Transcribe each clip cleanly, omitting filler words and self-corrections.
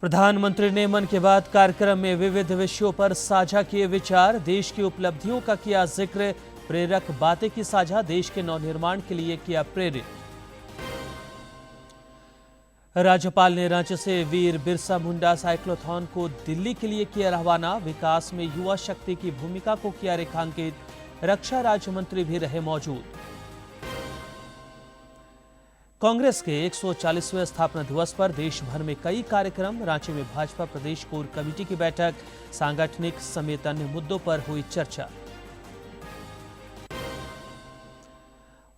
प्रधानमंत्री ने मन की बात कार्यक्रम में विविध विषयों पर साझा किए विचार। देश की उपलब्धियों का किया जिक्र। प्रेरक बातें की साझा। देश के नवनिर्माण के लिए किया प्रेरित। राज्यपाल ने रांची से वीर बिरसा मुंडा साइक्लोथॉन को दिल्ली के लिए किया रवाना। विकास में युवा शक्ति की भूमिका को किया रेखांकित। रक्षा राज्य मंत्री भी रहे मौजूद। कांग्रेस के 140वें स्थापना दिवस पर देश भर में कई कार्यक्रम। रांची में भाजपा प्रदेश कोर कमेटी की बैठक। सांगठनिक समेत अन्य मुद्दों पर हुई चर्चा।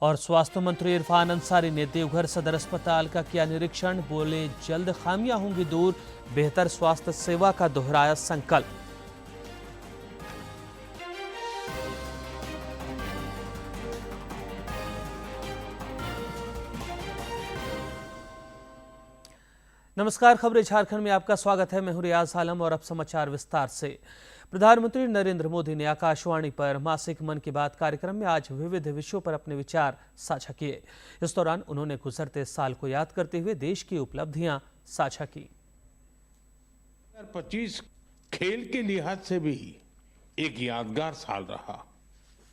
और स्वास्थ्य मंत्री इरफान अंसारी ने देवघर सदर अस्पताल का किया निरीक्षण। बोले जल्द खामियां होंगी दूर। बेहतर स्वास्थ्य सेवा का दोहराया संकल्प। नमस्कार, खबरें झारखंड में आपका स्वागत है। मैं हूं रियाज आलम और अब समाचार विस्तार से। प्रधानमंत्री नरेंद्र मोदी ने आकाशवाणी पर मासिक मन की बात कार्यक्रम में आज विविध विषयों पर अपने विचार साझा किए। इस दौरान उन्होंने गुजरते साल को याद करते हुए देश की उपलब्धियां साझा की। 2025 खेल के लिहाज से भी एक यादगार साल रहा।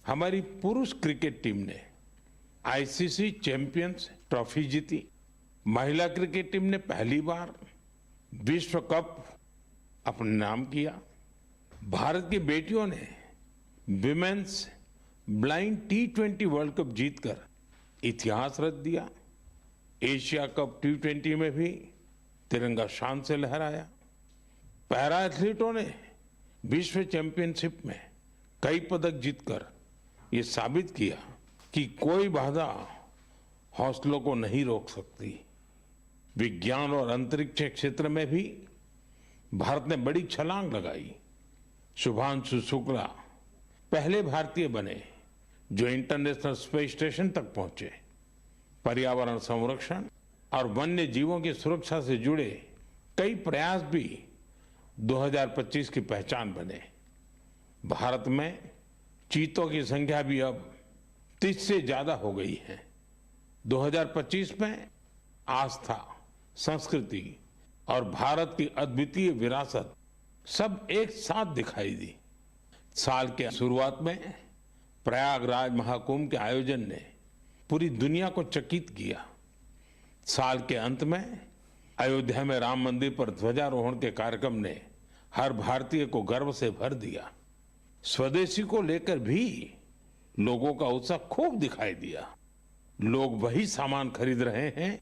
हमारी पुरुष क्रिकेट टीम ने आईसीसी चैंपियंस ट्रॉफी जीती। महिला क्रिकेट टीम ने पहली बार विश्व कप अपने नाम किया। भारत की बेटियों ने women's blind T20 world cup जीतकर इतिहास रच दिया। एशिया कप T20 में भी तिरंगा शान से लहराया। पैरा एथलीटों ने विश्व चैंपियनशिप में कई पदक जीतकर ये साबित किया कि कोई बाधा हौसलों को नहीं रोक सकती। विज्ञान और अंतरिक्ष क्षेत्र में भी भारत ने बड़ी छलांग लगाई। शुभांशु शुक्ला पहले भारतीय बने जो इंटरनेशनल स्पेस स्टेशन तक पहुंचे। पर्यावरण संरक्षण और वन्य जीवों की सुरक्षा से जुड़े कई प्रयास भी 2025 की पहचान बने। भारत में चीतों की संख्या भी अब 30 से ज्यादा हो गई है। 2025 में आस्था, संस्कृति और भारत की अद्वितीय विरासत सब एक साथ दिखाई दी। साल के शुरुआत में प्रयागराज महाकुंभ के आयोजन ने पूरी दुनिया को चकित किया। साल के अंत में अयोध्या में राम मंदिर पर ध्वजारोहण के कार्यक्रम ने हर भारतीय को गर्व से भर दिया। स्वदेशी को लेकर भी लोगों का उत्साह खूब दिखाई दिया। लोग वही सामान खरीद रहे हैं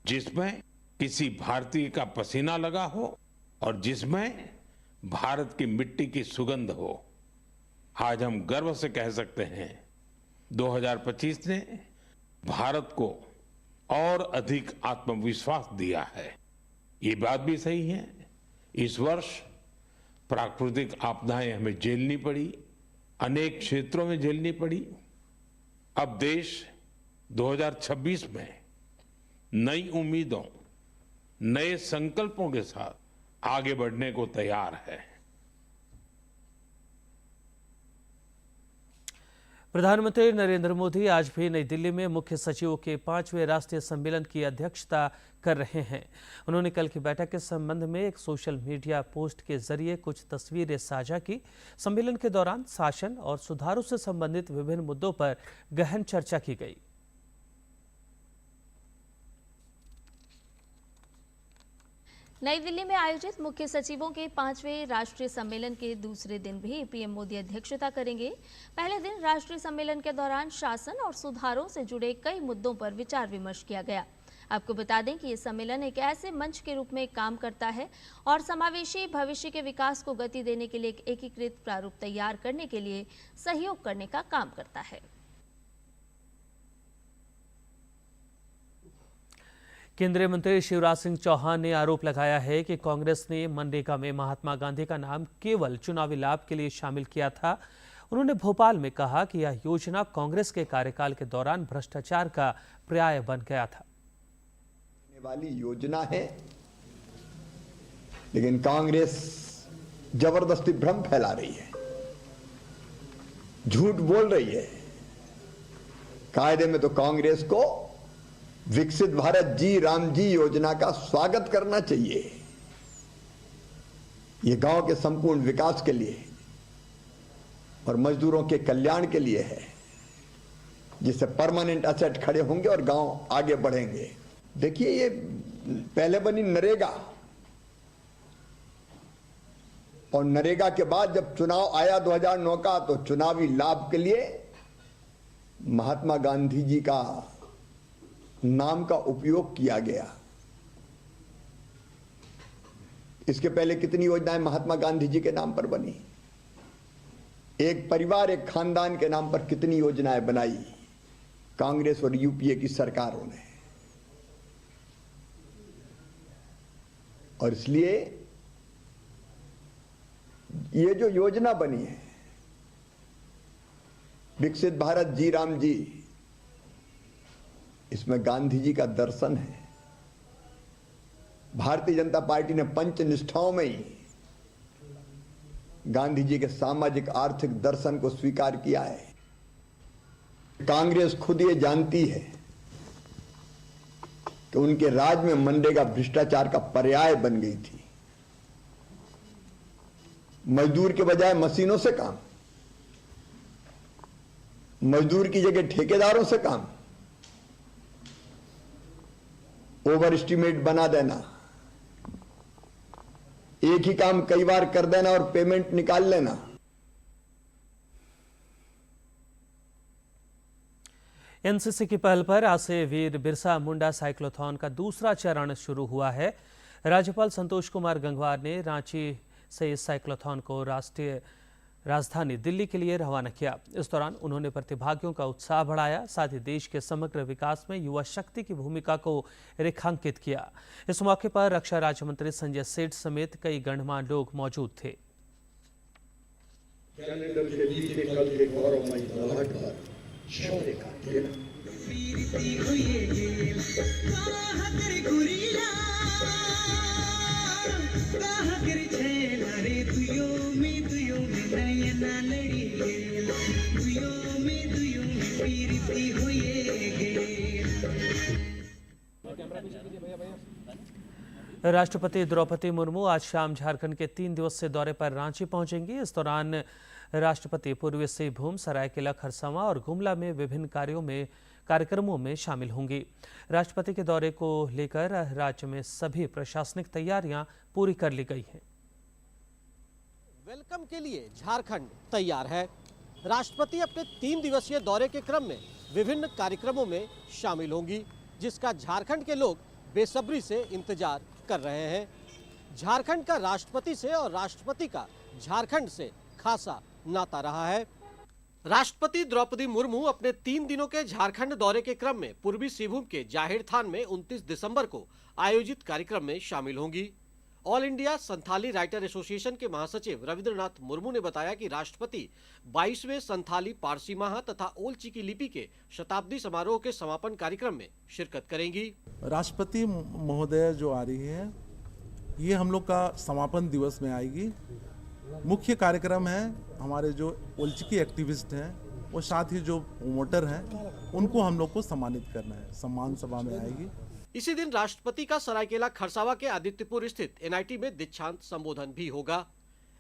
जिसमें किसी भारतीय का पसीना लगा हो और जिसमें भारत की मिट्टी की सुगंध हो। आज हम गर्व से कह सकते हैं 2025 ने भारत को और अधिक आत्मविश्वास दिया है। ये बात भी सही है, इस वर्ष प्राकृतिक आपदाएं हमें झेलनी पड़ी, अनेक क्षेत्रों में झेलनी पड़ी। अब देश 2026 में नई उम्मीदों, नए संकल्पों के साथ आगे बढ़ने को तैयार है। प्रधानमंत्री नरेंद्र मोदी आज भी नई दिल्ली में मुख्य सचिवों के 5वें राष्ट्रीय सम्मेलन की अध्यक्षता कर रहे हैं। उन्होंने कल की बैठक के संबंध में एक सोशल मीडिया पोस्ट के जरिए कुछ तस्वीरें साझा की। सम्मेलन के दौरान शासन और सुधारों से संबंधित विभिन्न मुद्दों पर गहन चर्चा की गई। नई दिल्ली में आयोजित मुख्य सचिवों के 5वें राष्ट्रीय सम्मेलन के दूसरे दिन भी पीएम मोदी अध्यक्षता करेंगे। पहले दिन राष्ट्रीय सम्मेलन के दौरान शासन और सुधारों से जुड़े कई मुद्दों पर विचार विमर्श किया गया। आपको बता दें कि ये सम्मेलन एक ऐसे मंच के रूप में काम करता है और समावेशी भविष्य के विकास को गति देने के लिए एक एकीकृत प्रारूप तैयार करने के लिए सहयोग करने का काम करता है। केंद्रीय मंत्री शिवराज सिंह चौहान ने आरोप लगाया है कि कांग्रेस ने मनरेगा में महात्मा गांधी का नाम केवल चुनावी लाभ के लिए शामिल किया था। उन्होंने भोपाल में कहा कि यह योजना कांग्रेस के कार्यकाल के दौरान भ्रष्टाचार का पर्याय बन गया था। वाली योजना है, लेकिन कांग्रेस जबरदस्ती भ्रम फैला रही है, झूठ बोल रही है। कायदे में तो कांग्रेस को विकसित भारत जी राम जी योजना का स्वागत करना चाहिए, ये गांव के संपूर्ण विकास के लिए और मजदूरों के कल्याण के लिए है, जिससे परमानेंट असेट खड़े होंगे और गांव आगे बढ़ेंगे। देखिए, ये पहले बनी नरेगा और नरेगा के बाद जब चुनाव आया 2009 का, तो चुनावी लाभ के लिए महात्मा गांधी जी का नाम का उपयोग किया गया। इसके पहले कितनी योजनाएं महात्मा गांधी जी के नाम पर बनी, एक परिवार एक खानदान के नाम पर कितनी योजनाएं बनाई कांग्रेस और यूपीए की सरकारों ने। और इसलिए ये जो योजना बनी है विकसित भारत जी राम जी, इसमें गांधी जी का दर्शन है। भारतीय जनता पार्टी ने पंच निष्ठाओं में ही गांधी जी के सामाजिक आर्थिक दर्शन को स्वीकार किया है। कांग्रेस खुद ये जानती है कि उनके राज में मनरेगा भ्रष्टाचार का पर्याय बन गई थी। मजदूर के बजाय मशीनों से काम, मजदूर की जगह ठेकेदारों से काम, ओवर एस्टिमेट बना देना, एक ही काम कई बार कर देना और पेमेंट निकाल लेना। एनसीसी की पहल पर आज से वीर बिरसा मुंडा साइक्लोथॉन का दूसरा चरण शुरू हुआ है। राज्यपाल संतोष कुमार गंगवार ने रांची से इस साइक्लोथॉन को राष्ट्रीय राजधानी दिल्ली के लिए रवाना किया। इस दौरान उन्होंने प्रतिभागियों का उत्साह बढ़ाया, साथ ही देश के समग्र विकास में युवा शक्ति की भूमिका को रेखांकित किया। इस मौके पर रक्षा राज्य मंत्री संजय सेठ समेत कई गणमान्य लोग मौजूद थे। राष्ट्रपति द्रौपदी मुर्मू आज शाम झारखंड के 3 दिवसीय दौरे पर रांची पहुंचेंगी। इस दौरान राष्ट्रपति पूर्वी सिंहभूम, सरायकेला खरसावां और गुमला में विभिन्न कार्यक्रमों में शामिल होंगी। राष्ट्रपति के दौरे को लेकर राज्य में सभी प्रशासनिक तैयारियां पूरी कर ली गई हैं। वेलकम के लिए झारखंड तैयार है। राष्ट्रपति अपने 3 दिवसीय दौरे के क्रम में विभिन्न कार्यक्रमों में शामिल होंगी, जिसका झारखंड के लोग बेसब्री से इंतजार कर रहे हैं। झारखंड का राष्ट्रपति से और राष्ट्रपति का झारखंड से खासा नाता रहा है। राष्ट्रपति द्रौपदी मुर्मू अपने 3 दिनों के झारखंड दौरे के क्रम में पूर्वी सिंहभूम के जाहिर थान में 29 दिसंबर को आयोजित कार्यक्रम में शामिल होंगी। All India Santhali writer association के महासचिव रविंद्रनाथ मुर्मू ने बताया कि राष्ट्रपति 22वें संथाली पारसी माह तथा ओल चिकी लिपि के शताब्दी समारोह के समापन कार्यक्रम में शिरकत करेंगी। राष्ट्रपति महोदय जो आ रही है, ये हम लोग का समापन दिवस में आएगी। मुख्य कार्यक्रम है हमारे जो ओलचिकी एक्टिविस्ट हैं और साथ ही जो प्रोमोटर हैं, उनको हम लोग को सम्मानित करना है। सम्मान सभा में आएगी। इसी दिन राष्ट्रपति का सरायकेला खरसावा के आदित्यपुर स्थित एनआईटी में दीक्षांत संबोधन भी होगा।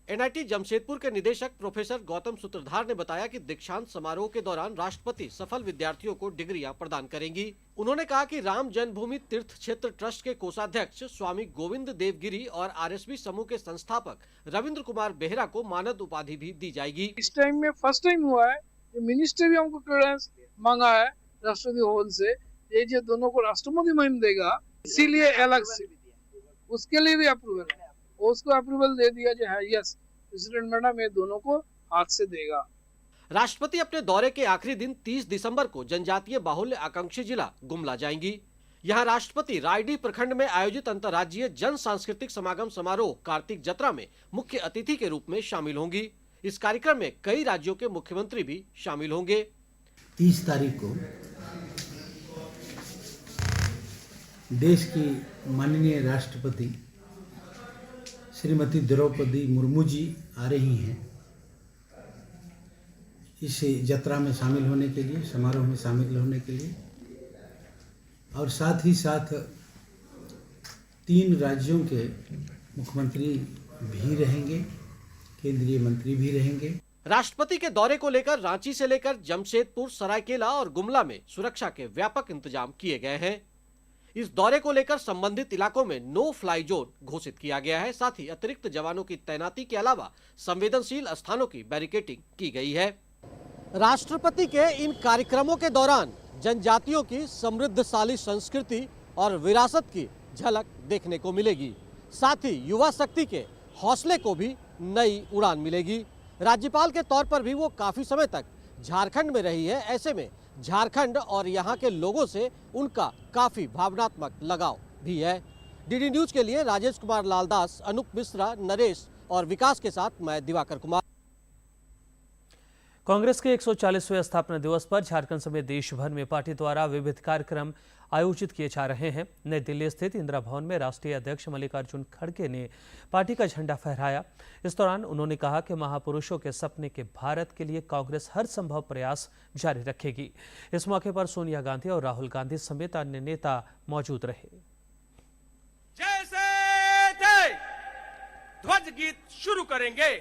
एनआईटी जमशेदपुर के निदेशक प्रोफेसर गौतम सूत्रधार ने बताया कि दीक्षांत समारोह के दौरान राष्ट्रपति सफल विद्यार्थियों को डिग्रियां प्रदान करेंगी। उन्होंने कहा कि राम जन्मभूमि तीर्थ क्षेत्र ट्रस्ट के कोषाध्यक्ष स्वामी गोविंद देवगिरी और आरएसबी समूह के संस्थापक रविंद्र कुमार बेहरा को मानद उपाधि भी दी जाएगी। इस टाइम में फर्स्ट टाइम हुआ है, मिनिस्टर भी हमको क्लियरेंस मांगा है राष्ट्रपति भवन से, ये जो दोनों को राष्ट्रपति महिम देगा, इसीलिए अलग से उसके लिए भी अप्रूवल है, उसको अप्रूवल दे दिया जो है। यस, प्रेसिडेंट मैडम ये दोनों को हाथ से देगा। राष्ट्रपति अपने दौरे के आखिरी दिन 30 दिसंबर को जनजातीय बाहुल्य आकांक्षी जिला गुमला जाएंगी। यहां राष्ट्रपति रायडीह प्रखंड में आयोजित अंतर्राज्यीय जन सांस्कृतिक समागम समारोह कार्तिक जत्रा में मुख्य अतिथि के रूप में शामिल होंगी। इस कार्यक्रम में कई राज्यों के मुख्यमंत्री भी शामिल होंगे। 30 तारीख को देश की माननीय राष्ट्रपति श्रीमती द्रौपदी मुर्मू जी आ रही हैं इस यात्रा में शामिल होने के लिए, समारोह में शामिल होने के लिए, और साथ ही साथ 3 राज्यों के मुख्यमंत्री भी रहेंगे, केंद्रीय मंत्री भी रहेंगे। राष्ट्रपति के दौरे को लेकर रांची से लेकर जमशेदपुर, सरायकेला और गुमला में सुरक्षा के व्यापक इंतजाम किए गए हैं। इस दौरे को लेकर संबंधित इलाकों में नो फ्लाई जोन घोषित किया गया है। साथ ही अतिरिक्त जवानों की तैनाती के अलावा संवेदनशील स्थानों की बैरिकेडिंग की गई है। राष्ट्रपति के इन कार्यक्रमों के दौरान जनजातियों की समृद्धशाली संस्कृति और विरासत की झलक देखने को मिलेगी। साथ ही युवा शक्ति के हौसले को भी नई उड़ान मिलेगी। राज्यपाल के तौर पर भी वो काफी समय तक झारखंड में रही है। ऐसे में झारखंड और यहाँ के लोगों से उनका काफी भावनात्मक लगाव भी है। डीडी न्यूज के लिए राजेश कुमार लालदास, अनूप मिश्रा, नरेश और विकास के साथ मैं दिवाकर कुमार। कांग्रेस के 140वें स्थापना दिवस पर झारखंड समेत देश भर में पार्टी द्वारा विविध कार्यक्रम आयोजित किए जा रहे हैं। नई दिल्ली स्थित इंदिरा भवन में राष्ट्रीय अध्यक्ष मल्लिकार्जुन खड़गे ने पार्टी का झंडा फहराया। इस दौरान उन्होंने कहा कि महापुरुषों के सपने के भारत के लिए कांग्रेस हर संभव प्रयास जारी रखेगी। इस मौके पर सोनिया गांधी और राहुल गांधी समेत अन्य नेता मौजूद रहे। जैसे जय ध्वज गीत शुरू करेंगे।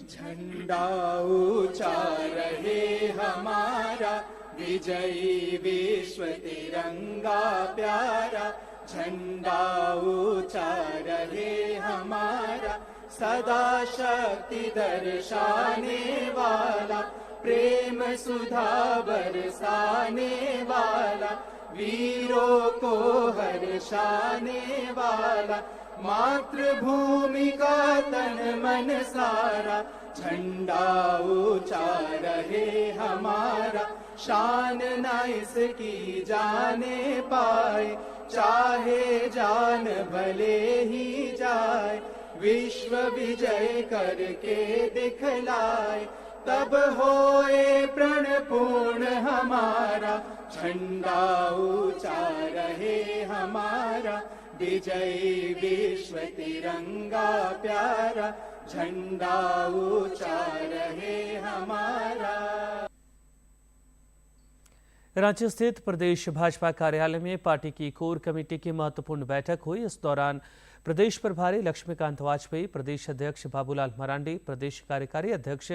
झंडा ऊंचा रहे हमारा, विजयी विश्व तिरंगा प्यारा। झंडा ऊंचा रहे हमारा, सदा शक्ति दर्शाने वाला, प्रेम सुधा बरसाने वाला, वीरों को हर्षाने वाला, मातृभूमि का तन मन सारा। झंडा ऊंचा रहे हमारा, शान न इसकी जाने पाए, चाहे जान भले ही जाए। विश्व विजय करके दिखलाए, तब होए प्रण पूर्ण हमारा। झंडा ऊंचा रहे हमारा, विजयी विश्व तिरंगा प्यारा। झंडा ऊंचा रहे हमारा। रांची स्थित प्रदेश भाजपा कार्यालय में पार्टी की कोर कमेटी की महत्वपूर्ण बैठक हुई। इस दौरान प्रदेश प्रभारी लक्ष्मीकांत वाजपेयी, प्रदेश अध्यक्ष बाबूलाल मरांडी, प्रदेश कार्यकारी अध्यक्ष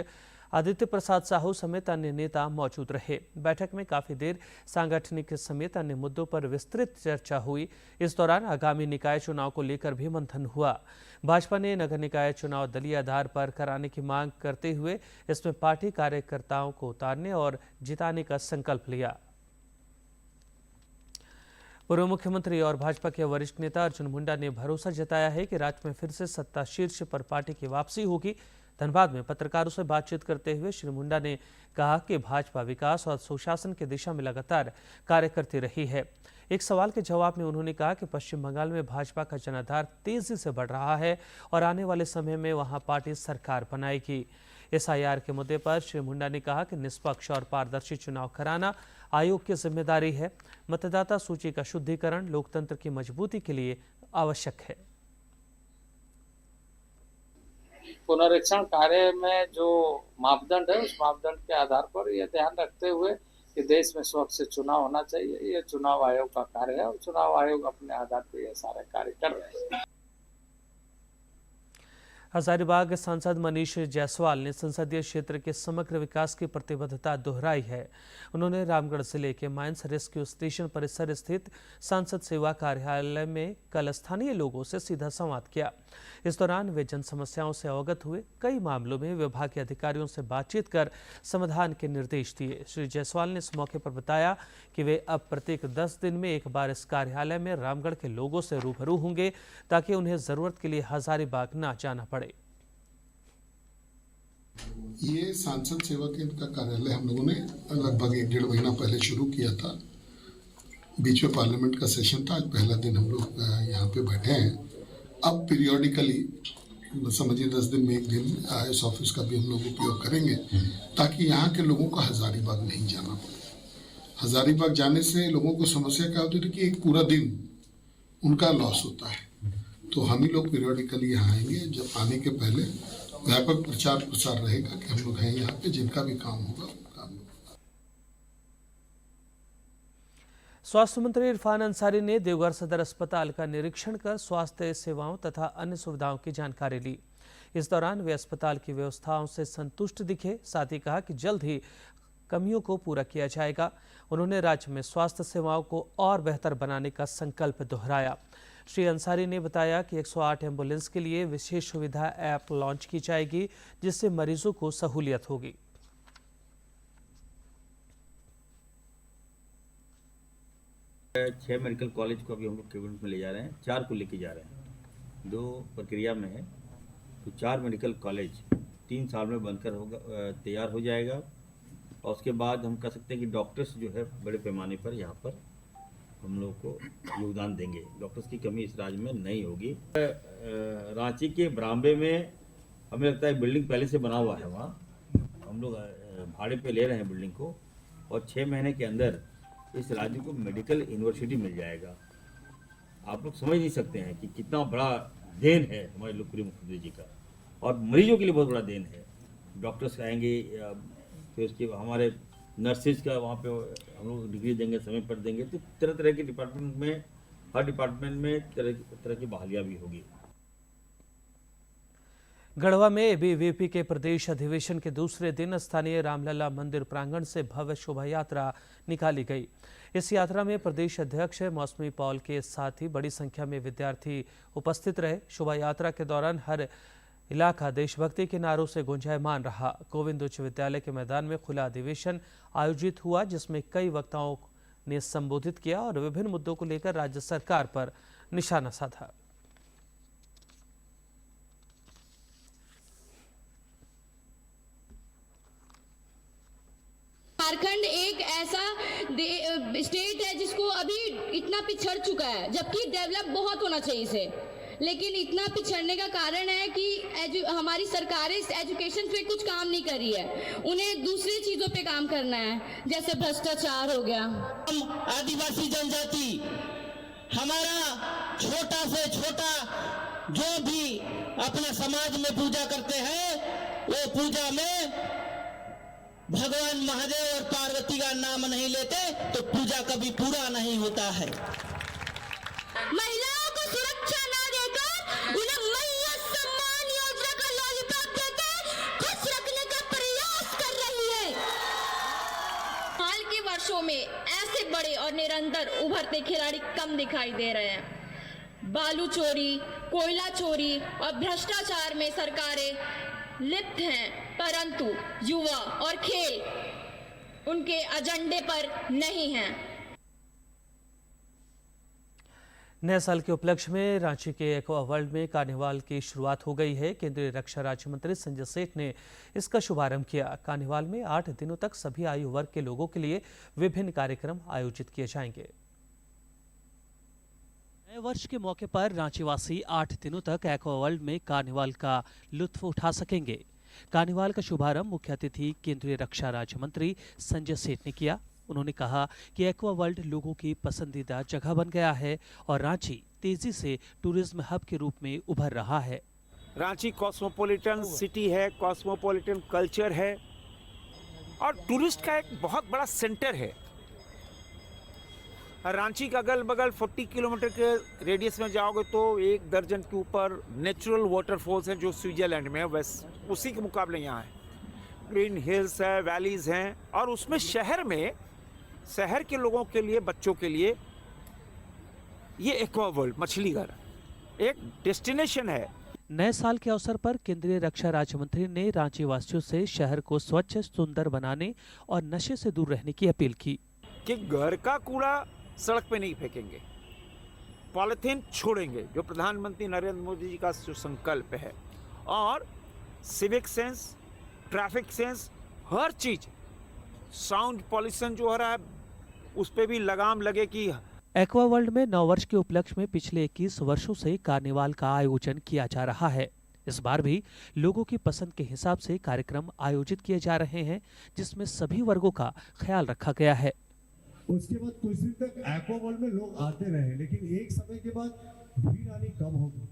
आदित्य प्रसाद साहू समेत अन्य नेता मौजूद रहे। बैठक में काफी देर सांगठनिक समेत अन्य मुद्दों पर विस्तृत चर्चा हुई। इस दौरान आगामी निकाय चुनाव को लेकर भी मंथन हुआ। भाजपा ने नगर निकाय चुनाव दलीय आधार पर कराने की मांग करते हुए इसमें पार्टी कार्यकर्ताओं को उतारने और जिताने का संकल्प लिया। पूर्व मुख्यमंत्री और भाजपा के वरिष्ठ नेता अर्जुन मुंडा ने भरोसा जताया है कि राज्य में फिर से सत्ता शीर्ष पर पार्टी की वापसी होगी। धनबाद में पत्रकारों से बातचीत करते हुए श्री मुंडा ने कहा कि भाजपा विकास और सुशासन की दिशा में लगातार कार्य करती रही है। एक सवाल के जवाब में उन्होंने कहा कि पश्चिम बंगाल में भाजपा का जनाधार तेजी से बढ़ रहा है और आने वाले समय में वहां पार्टी सरकार बनाएगी। एसआईआर के मुद्दे पर श्री मुंडा ने कहा कि निष्पक्ष और पारदर्शी चुनाव कराना आयोग की जिम्मेदारी है। मतदाता सूची का शुद्धिकरण लोकतंत्र की मजबूती के लिए आवश्यक है। पुनरीक्षण कार्य में जो मापदंड है, उस मापदंड के आधार पर यह ध्यान रखते हुए कि देश में स्वच्छ चुनाव होना चाहिए, ये चुनाव आयोग का कार्य है और चुनाव आयोग अपने आधार पर ये सारे कार्य कर रहे हैं। हजारीबाग सांसद मनीष जायसवाल ने संसदीय क्षेत्र के समग्र विकास की प्रतिबद्धता दोहराई है। उन्होंने रामगढ़ जिले के माइंस रेस्क्यू स्टेशन परिसर स्थित सांसद सेवा कार्यालय में कल स्थानीय लोगों से सीधा संवाद किया। इस दौरान वे जन समस्याओं से अवगत हुए। कई मामलों में विभाग के अधिकारियों से बातचीत कर समाधान के निर्देश दिए। श्री जायसवाल ने इस मौके पर बताया कि वे अब प्रत्येक 10 दिन में एक बार इस कार्यालय में रामगढ़ के लोगों से रूबरू होंगे ताकि उन्हें जरूरत के लिए हजारीबाग न जाना पड़े। ये सांसद सेवा केंद्र का कार्यालय हम लोगों ने लगभग 1-1.5 महीना पहले शुरू किया था। बीच में पार्लियामेंट का सेशन था, आज पहला दिन हम लोग यहाँ पे बैठे हैं। अब पीरियोडिकली समझिए 10 दिन में एक दिन इस ऑफिस का भी हम लोग उपयोग करेंगे ताकि यहाँ के लोगों को हजारीबाग नहीं जाना पड़े। हजारीबाग जाने से लोगों को समस्या क्या होती थी कि एक पूरा दिन उनका लॉस होता है। तो हम ही लोग पीरियोडिकली यहाँ आएंगे। जब आने के पहले व्यापक प्रचार प्रसार रहेगा कि हम लोग हैं यहाँ पे, जिनका भी काम होगा काम होगा। स्वास्थ्य मंत्री इरफान अंसारी ने देवघर सदर अस्पताल का निरीक्षण कर स्वास्थ्य सेवाओं तथा अन्य सुविधाओं की जानकारी ली। इस दौरान वे अस्पताल की व्यवस्थाओं से संतुष्ट दिखे, साथ ही कहा कि जल्द ही कमियों को पूरा किया जाएगा। उन्होंने राज्य में स्वास्थ्य सेवाओं को और बेहतर बनाने का संकल्प दोहराया। श्री अंसारी ने बताया कि 108 एम्बुलेंस के लिए विशेष सुविधा ऐप लॉन्च की जाएगी, जिससे मरीजों को सहूलियत होगी। छह मेडिकल कॉलेज को अभी हम लोग कैबिनेट में ले जा रहे हैं, 4 को लेके जा रहे हैं, 2 प्रक्रिया में है। तो 4 मेडिकल कॉलेज 3 साल में बनकर होगा, तैयार हो जाएगा। और उसके बाद हम कह सकते हैं कि डॉक्टर्स जो है बड़े पैमाने पर यहाँ पर हम लोग को योगदान देंगे। डॉक्टर्स की कमी इस राज्य में नहीं होगी। रांची के बरामबे में हमें लगता है बिल्डिंग पहले से बना हुआ है, वहाँ हम लोग भाड़े पे ले रहे हैं बिल्डिंग को, और 6 महीने के अंदर इस राज्य को मेडिकल यूनिवर्सिटी मिल जाएगा। आप लोग समझ नहीं सकते हैं कि कितना बड़ा देन है हमारे लोकप्रिय मुख्यमंत्री जी का, और मरीजों के लिए बहुत बड़ा देन है। डॉक्टर्स आएंगे, फिर उसके हमारे नर्सेज का वहाँ पे हम लोग डिग्री देंगे, समय पर देंगे। तो तरह तरह के डिपार्टमेंट में, हर डिपार्टमेंट में तरह की बहालियाँ भी होगी। गढ़वा में एबीवीपी के प्रदेश अधिवेशन के दूसरे दिन स्थानीय रामलला मंदिर प्रांगण से भव्य शोभा यात्रा निकाली गई। इस यात्रा में प्रदेश अध्यक्ष मौसमी पॉल के साथ ही बड़ी संख्या में विद्यार्थी उपस्थित रहे। शोभा यात्रा के दौरान हर इलाका देशभक्ति के नारों से गुंजायमान रहा। गोविंद उच्च विद्यालय के मैदान में खुला अधिवेशन आयोजित हुआ, जिसमें कई वक्ताओं ने संबोधित किया और विभिन्न मुद्दों को लेकर राज्य सरकार पर निशाना साधा। झारखंड एक ऐसा स्टेट है जिसको अभी इतना पिछड़ चुका है, जबकि डेवलप बहुत होना चाहिए इसे, लेकिन इतना पिछड़ने का कारण है कि हमारी सरकारें इस एजुकेशन पे कुछ काम नहीं कर रही है। उन्हें दूसरी चीजों पे काम करना है, जैसे भ्रष्टाचार हो गया। हम आदिवासी जनजाति, हमारा छोटा से छोटा जो भी अपना समाज में पूजा करते हैं, वो पूजा में भगवान महादेव और पार्वती का नाम नहीं लेते तो पूजा कभी पूरा नहीं होता है। महिलाओं को सुरक्षा ना देकर उन्हें महिला सम्मान योजना का लॉलीपॉप देकर खुश रखने का प्रयास कर रही है। हाल के वर्षों में ऐसे बड़े और निरंतर उभरते खिलाड़ी कम दिखाई दे रहे हैं। बालू चोरी, कोयला चोरी और भ्रष्टाचार में सरकारें लिप्त हैं, परंतु युवा और खेल उनके एजेंडे पर नहीं हैं। नए साल के उपलक्ष्य में रांची के एक्वा वर्ल्ड में कार्निवाल की शुरुआत हो गई है। केंद्रीय रक्षा राज्य मंत्री संजय सेठ ने इसका शुभारंभ किया। कार्निवाल में 8 दिनों तक सभी आयु वर्ग के लोगों के लिए विभिन्न कार्यक्रम आयोजित किए जाएंगे। नए वर्ष के मौके पर रांचीवासी 8 दिनों तक एक्वा वर्ल्ड में कार्निवाल का लुत्फ उठा सकेंगे। कार्निवाल का शुभारंभ मुख्य अतिथि केंद्रीय रक्षा राज्य मंत्री संजय सेठ ने किया। उन्होंने कहा कि एक्वा वर्ल्ड लोगों की पसंदीदा जगह बन गया है और रांची तेजी से टूरिज्म हब के रूप में उभर रहा है। रांची कॉस्मोपॉलिटन सिटी है, कॉस्मोपॉलिटन कल्चर है और टूरिस्ट का एक बहुत बड़ा सेंटर है। रांची का अगल बगल 40 किलोमीटर के रेडियस में जाओगे तो 1 दर्जन के ऊपर नेचुरल वाटरफॉल्स हैं जो स्विट्जरलैंड में है, बस उसी के मुकाबले यहाँ है। ग्रीन हिल्स है, वैलीज हैं, और उसमें शहर के लोगों के लिए, बच्चों के लिए ये एक्वा वर्ल्ड मछली घर एक डेस्टिनेशन है। नए साल के अवसर पर केंद्रीय रक्षा राज्य मंत्री ने रांची वासियों से शहर को स्वच्छ सुंदर बनाने और नशे से दूर रहने की अपील की। कि घर का कूड़ा सड़क पे नहीं फेंकेंगे, पॉलिथीन छोड़ेंगे, जो प्रधानमंत्री नरेंद्र मोदी जी का जो संकल्प है, और सिविक सेंस, ट्रैफिक सेंस, हर चीज, साउंड पॉल्यूशन जो हो रहा है उस पे भी लगाम लगे। कि एक्वा वर्ल्ड में नववर्ष के उपलक्ष्य में पिछले 21 वर्षों से कार्निवाल का आयोजन किया जा रहा है। इस बार भी लोगों की पसंद के हिसाब से कार्यक्रम आयोजित किए जा रहे हैं, जिसमें सभी वर्गों का ख्याल रखा गया है। उसके बाद कुछ दिन तक एक्वा वर्ल्ड में लोग आते रहे, लेकिन एक समय के बाद भीड़ आनी कम हो गई।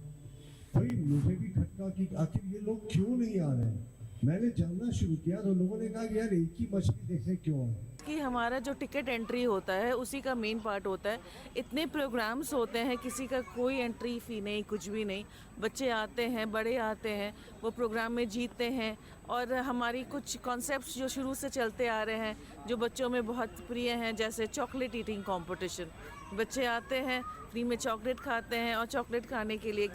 फिर मुझे भी खटका कि आखिर ये लोग क्यों नहीं आ रहे हैं। मैंने जानना शुरू किया तो लोगों ने कहा कि यार एक ही मछली देखने क्यों आए। कि हमारा जो टिकट एंट्री होता है उसी का मेन पार्ट होता है। इतने प्रोग्राम्स होते हैं, किसी का कोई एंट्री फी नहीं, कुछ भी नहीं। बच्चे आते हैं, बड़े आते हैं, वो प्रोग्राम में जीतते हैं। और हमारी कुछ कॉन्सेप्ट्स जो शुरू से चलते आ रहे हैं, जो बच्चों में बहुत प्रिय हैं, जैसे चॉकलेट ईटिंग कंपटीशन। बच्चे आते हैं, फ्री में चॉकलेट खाते हैं और चॉकलेट खाने के लिए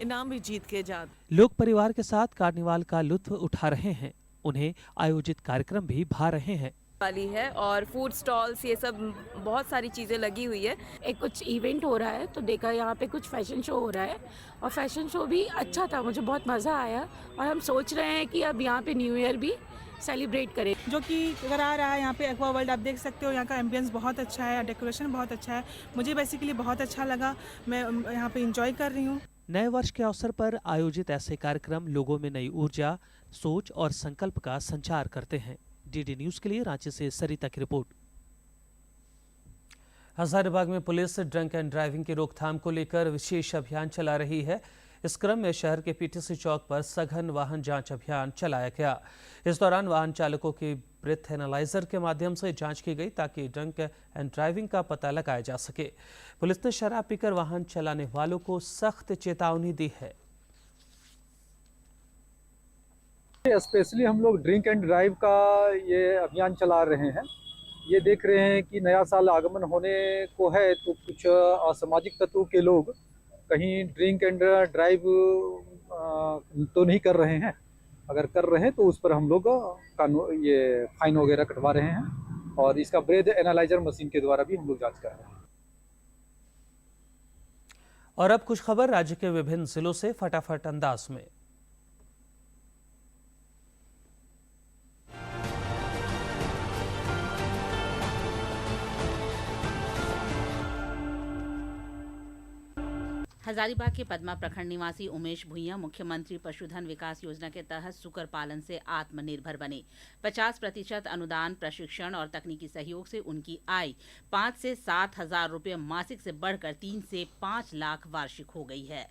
इनाम भी जीत के जाते। लोग परिवार के साथ कार्निवाल का लुत्फ उठा रहे हैं, उन्हें आयोजित कार्यक्रम भी भा रहे हैं। वाली है और फूड स्टॉल्स, ये सब बहुत सारी चीज़ें लगी हुई है। एक कुछ इवेंट हो रहा है तो देखा यहाँ पे कुछ फैशन शो हो रहा है और फैशन शो भी अच्छा था, मुझे बहुत मज़ा आया। और हम सोच रहे हैं कि अब यहाँ पे न्यू ईयर भी सेलिब्रेट करें। जो कि करा रहा है यहाँ पे एक्वा वर्ल्ड, आप देख सकते हो यहाँ का एम्बियंस बहुत अच्छा है, डेकोरेशन बहुत अच्छा है। मुझे बेसिकली बहुत अच्छा लगा, मैं यहाँ पे इंजॉय कर रही हूँ। नए वर्ष के अवसर पर आयोजित ऐसे कार्यक्रम लोगों में नई ऊर्जा, सोच और संकल्प का संचार करते हैं। डीडी न्यूज के लिए रांची से सरिता की रिपोर्ट। हजारीबाग में पुलिस ड्रंक एंड ड्राइविंग की रोकथाम को लेकर विशेष अभियान चला रही है। इस क्रम में शहर के पीटीसी चौक पर सघन वाहन जांच अभियान चलाया गया। इस दौरान वाहन चालकों की ब्रेथ एनालाइजर के माध्यम से जांच की गई ताकि ड्रंक एंड ड्राइविंग का पता लगाया जा सके। पुलिस ने शराब पीकर वाहन चलाने वालों को सख्त चेतावनी दी है। स्पेशली हम लोग ड्रिंक एंड ड्राइव का ये अभियान चला रहे हैं। ये देख रहे हैं कि नया साल आगमन होने को है तो कुछ असामाजिक तत्वों के लोग कहीं ड्रिंक एंड ड्राइव तो नहीं कर रहे हैं। अगर कर रहे हैं तो उस पर हम लोग ये फाइन वगैरह कटवा रहे हैं और इसका ब्रेथ एनालाइजर मशीन के द्वारा भी हम लोग जांच कर रहे हैं। और अब कुछ खबर राज्य के विभिन्न जिलों से फटाफट अंदाज में। हजारीबाग के पद्मा प्रखंड निवासी उमेश भुइयां मुख्यमंत्री पशुधन विकास योजना के तहत सुकर पालन से आत्मनिर्भर बने। 50% अनुदान, प्रशिक्षण और तकनीकी सहयोग से उनकी आय 5 से 7 हजार रुपये मासिक से बढ़कर 3 से 5 लाख वार्षिक हो गई है।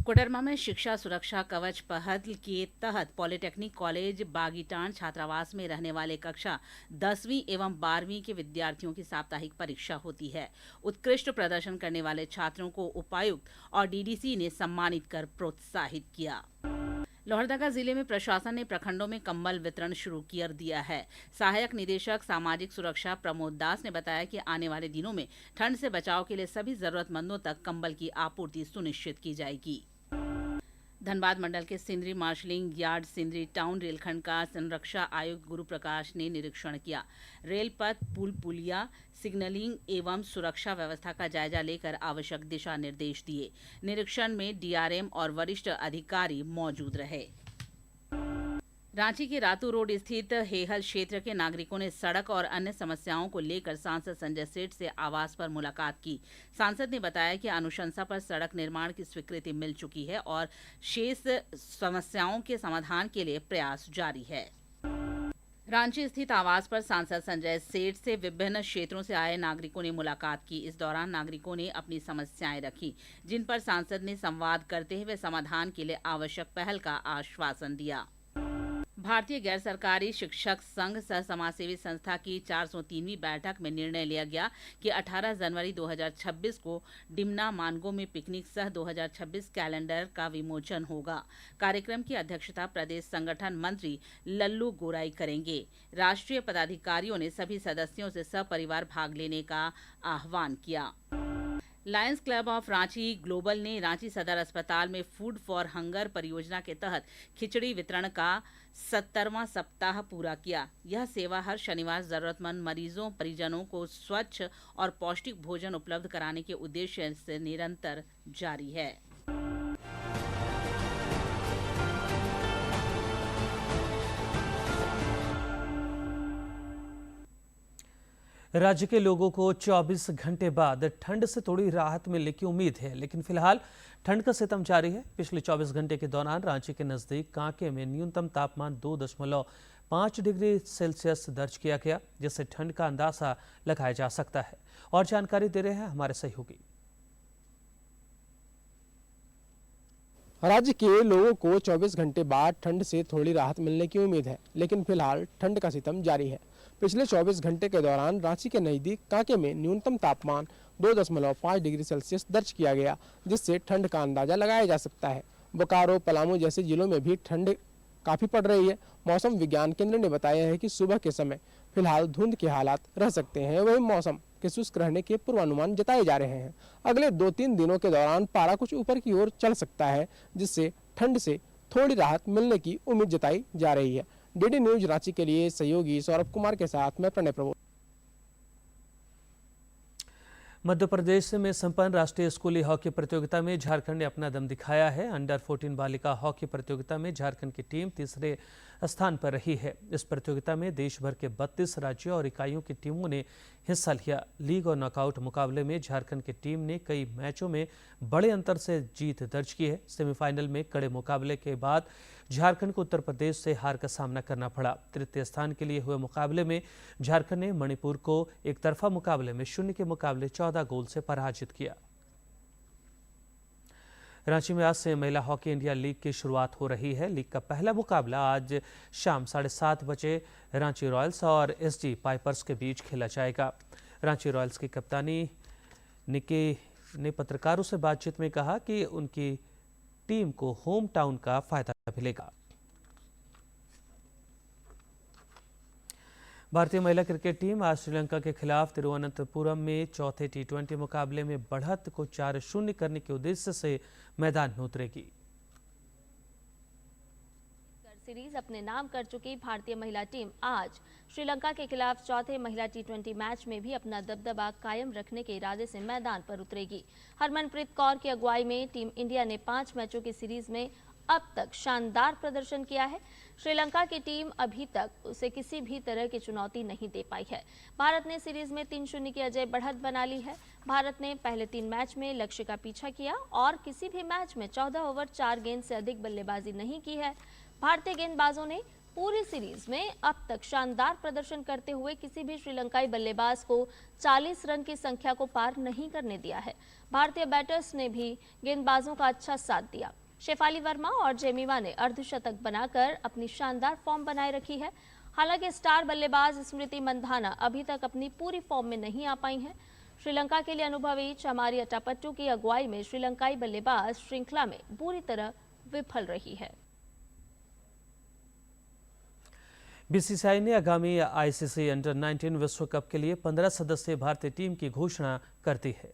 कोडरमा में शिक्षा सुरक्षा कवच पहल के तहत पॉलिटेक्निक कॉलेज बागीटान छात्रावास में रहने वाले कक्षा 10वीं एवं 12वीं के विद्यार्थियों की साप्ताहिक परीक्षा होती है। उत्कृष्ट प्रदर्शन करने वाले छात्रों को उपायुक्त और डीडीसी ने सम्मानित कर प्रोत्साहित किया। लोहरदगा जिले में प्रशासन ने प्रखंडों में कंबल वितरण शुरू कर दिया है। सहायक निदेशक सामाजिक सुरक्षा प्रमोद दास ने बताया कि आने वाले दिनों में ठंड से बचाव के लिए सभी जरूरतमंदों तक कंबल की आपूर्ति सुनिश्चित की जाएगी। धनबाद मंडल के Sindri marshalling yard Sindri town रेलखंड का संरक्षा आयुक्त गुरु प्रकाश ने निरीक्षण किया। रेल पथ, पुल पुलिया, सिग्नलिंग एवं सुरक्षा व्यवस्था का जायजा लेकर आवश्यक दिशा निर्देश दिए। निरीक्षण में डीआरएम और वरिष्ठ अधिकारी मौजूद रहे। रांची के रातू रोड स्थित हेहल क्षेत्र के नागरिकों ने सड़क और अन्य समस्याओं को लेकर सांसद संजय सेठ से आवास पर मुलाकात की। सांसद ने बताया कि अनुशंसा पर सड़क निर्माण की स्वीकृति मिल चुकी है और शेष समस्याओं के समाधान के लिए प्रयास जारी है। रांची स्थित आवास पर सांसद संजय सेठ से विभिन्न क्षेत्रों से आए नागरिकों ने मुलाकात की। इस दौरान नागरिकों ने अपनी समस्याएं रखी, जिन पर सांसद ने संवाद करते हुए समाधान के लिए आवश्यक पहल का आश्वासन दिया। भारतीय गैर सरकारी शिक्षक संघ सह समाजसेवी संस्था की 403वीं बैठक में निर्णय लिया गया कि 18 जनवरी 2026 को डिमना मानगो में पिकनिक सह 2026 कैलेंडर का विमोचन होगा। कार्यक्रम की अध्यक्षता प्रदेश संगठन मंत्री लल्लू गोराई करेंगे। राष्ट्रीय पदाधिकारियों ने सभी सदस्यों से सपरिवार भाग लेने का आह्वान किया। Lions club of Ranchi global ने रांची सदर अस्पताल में फूड फॉर हंगर परियोजना के तहत खिचड़ी वितरण का 70वां सप्ताह पूरा किया। यह सेवा हर शनिवार जरूरतमंद मरीजों परिजनों को स्वच्छ और पौष्टिक भोजन उपलब्ध कराने के उद्देश्य से निरंतर जारी है। राज्य के लोगों को 24 घंटे बाद ठंड से थोड़ी राहत मिलने की उम्मीद है, लेकिन फिलहाल ठंड का सितम जारी है। पिछले 24 घंटे के दौरान रांची के नजदीक कांके में न्यूनतम तापमान 2.5 डिग्री सेल्सियस दर्ज किया गया, जिससे ठंड का अंदाजा लगाया जा सकता है। और जानकारी दे रहे हैं हमारे सहयोगी। राज्य के लोगों को 24 घंटे बाद ठंड से थोड़ी राहत मिलने की उम्मीद है, लेकिन फिलहाल ठंड का सितम जारी है। पिछले 24 घंटे के दौरान रांची के नजदीक कांके में न्यूनतम तापमान 2.5 डिग्री सेल्सियस दर्ज किया गया, जिससे ठंड का अंदाजा लगाया जा सकता है। बोकारो, पलामू जैसे जिलों में भी ठंड काफी पड़ रही है। मौसम विज्ञान केंद्र ने बताया है कि सुबह के समय फिलहाल धुंध के हालात रह सकते हैं, वहीं मौसम के शुष्क रहने के पूर्वानुमान जताए जा रहे हैं। अगले 2-3 दिनों के दौरान पारा कुछ ऊपर की ओर चढ़ सकता है, जिससे ठंड से थोड़ी राहत मिलने की उम्मीद जताई जा रही है। डीडी न्यूज रांची के लिए सहयोगी सौरभ कुमार के साथ मैं प्रणय प्रभु। मध्य प्रदेश में संपन्न राष्ट्रीय स्कूली हॉकी प्रतियोगिता में झारखंड ने अपना दम दिखाया है। अंडर 14 बालिका हॉकी प्रतियोगिता में झारखंड की टीम तीसरे स्थान पर रही है। इस प्रतियोगिता में देश भर के 32 राज्यों और इकाइयों की टीमों ने हिस्सा लिया। लीग और नॉकआउट मुकाबले में झारखंड की टीम ने कई मैचों में बड़े अंतर से जीत दर्ज की है। सेमीफाइनल में कड़े मुकाबले के बाद झारखंड को उत्तर प्रदेश से हार का सामना करना पड़ा। तृतीय स्थान के लिए हुए मुकाबले में झारखंड ने मणिपुर को एक तरफा मुकाबले में 0 के मुकाबले 14 गोल से पराजित किया। रांची में आज से महिला हॉकी इंडिया लीग की शुरुआत हो रही है। लीग का पहला मुकाबला आज शाम 7:30 बजे रांची रॉयल्स और एसडी पाइपर्स के बीच खेला जाएगा। रांची रॉयल्स की कप्तानी निकी ने पत्रकारों से बातचीत में कहा कि उनकी टीम को होम टाउन का फायदा मिलेगा। भारतीय महिला क्रिकेट टीम आज श्रीलंका के खिलाफ तिरुवनंतपुरम में चौथे T20 मुकाबले में बढ़त को 4-0 करने के उद्देश्य से मैदान में उतरेगी। सीरीज अपने नाम कर चुकी भारतीय महिला टीम आज श्रीलंका के खिलाफ चौथे महिला T20 मैच में भी अपना दबदबा कायम रखने के इरादे से मैदान पर उतरेगी। हरमनप्रीत कौर की अगुवाई में टीम इंडिया ने 5 मैचों की सीरीज में अब तक शानदार प्रदर्शन किया है। श्रीलंका की टीम अभी तक उसे किसी भी तरह की चुनौती नहीं दे पाई है। भारत ने सीरीज में 3-0 की अजय बढ़त बना ली है। भारत ने पहले 3 मैच में लक्ष्य का पीछा किया और किसी भी मैच में 14 ओवर 4 गेंद से अधिक बल्लेबाजी नहीं की है। भारतीय गेंदबाजों ने पूरी सीरीज में अब तक शानदार प्रदर्शन करते हुए किसी भी श्रीलंकाई बल्लेबाज को 40 रन की संख्या को पार नहीं करने दिया है। भारतीय बैटर्स ने भी गेंदबाजों का अच्छा साथ दिया। शेफाली वर्मा और जेमिमा ने अर्धशतक बनाकर अपनी शानदार फॉर्म बनाए रखी है। हालांकि स्टार बल्लेबाज स्मृति मंधाना अभी तक अपनी पूरी फॉर्म में नहीं आ पाई हैं। श्रीलंका के लिए अनुभवी चमारी अटापट्टू की अगुवाई में श्रीलंकाई बल्लेबाज श्रृंखला में बुरी तरह विफल रही है। बीसीसीआई ने आगामी आईसीसी अंडर 19 विश्व कप के लिए 15 सदस्यीय भारतीय टीम की घोषणा कर दी है।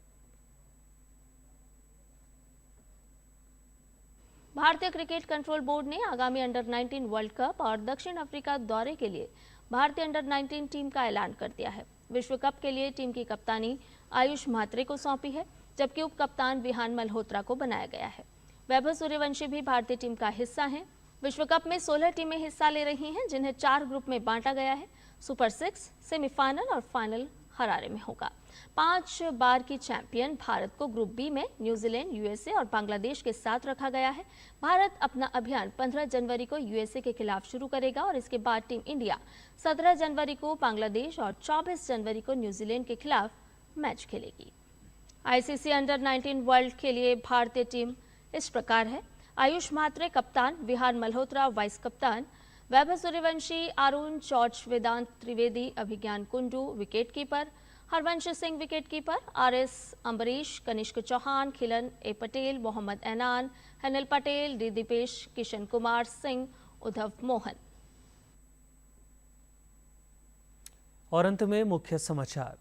भारतीय क्रिकेट कंट्रोल बोर्ड ने आगामी अंडर 19 वर्ल्ड कप और दक्षिण अफ्रीका दौरे के लिए भारतीय अंडर 19 टीम का ऐलान कर दिया है। विश्व कप के लिए टीम की कप्तानी आयुष म्हात्रे को सौंपी है, जबकि उप कप्तान विहान मल्होत्रा को बनाया गया है। वैभव सूर्यवंशी भी भारतीय टीम का हिस्सा हैं। विश्व कप में 16 टीमें हिस्सा ले रही हैं, जिन्हें 4 ग्रुप में बांटा गया है। सुपर 6, सेमीफाइनल और फाइनल हरारे में होगा। 5 बार की चैंपियन भारत को ग्रुप बी में न्यूजीलैंड, यूएसए और बांग्लादेश के साथ रखा गया है। भारत अपना अभियान 15 जनवरी को यूएसए के खिलाफ शुरू करेगा और इसके बाद टीम इंडिया 17 जनवरी को बांग्लादेश और 24 जनवरी को न्यूजीलैंड के खिलाफ मैच खेलेगी। आईसीसी अंडर 19 वर्ल्ड के लिए भारतीय टीम इस प्रकार है। आयुष म्हात्रे कप्तान, विहान मल्होत्रा वाइस कप्तान, Vaibhav Suryavanshi, Arun George, Vedant Trivedi, Abhigyan Kundu wicketkeeper, Harvansh Singh wicketkeeper, RS Ambrish, Kanishk Chauhan, Khilan A Patel, Mohammed Enaan, Hanil Patel, D Deepesh, Kishan Kumar Singh, Uddhav Mohan. और अंत में मुख्य समाचार।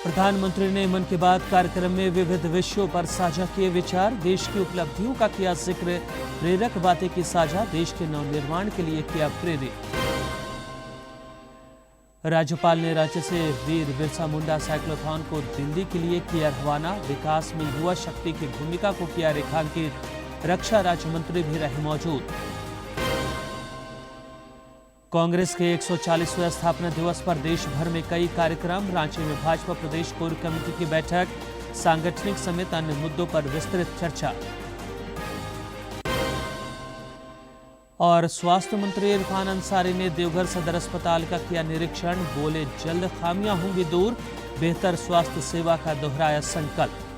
प्रधानमंत्री ने मन की बात कार्यक्रम में विविध विषयों पर साझा किए विचार। देश की उपलब्धियों का किया जिक्र, प्रेरक बातें की साझा, देश के नवनिर्माण के लिए किया प्रेरित। राज्यपाल ने राज्य से वीर बिरसा मुंडा साइक्लोथॉन को दिल्ली के लिए किया रवाना। विकास में युवा शक्ति की भूमिका को किया रेखांकित। रक्षा राज्य मंत्री भी रहे मौजूद। कांग्रेस के 140वें स्थापना दिवस पर देश भर में कई कार्यक्रम। रांची में भाजपा प्रदेश कोर कमेटी की बैठक, सांगठनिक समेत अन्य मुद्दों पर विस्तृत चर्चा। और स्वास्थ्य मंत्री इरफान अंसारी ने देवघर सदर अस्पताल का किया निरीक्षण, बोले जल्द खामियां होंगी दूर, बेहतर स्वास्थ्य सेवा का दोहराया संकल्प।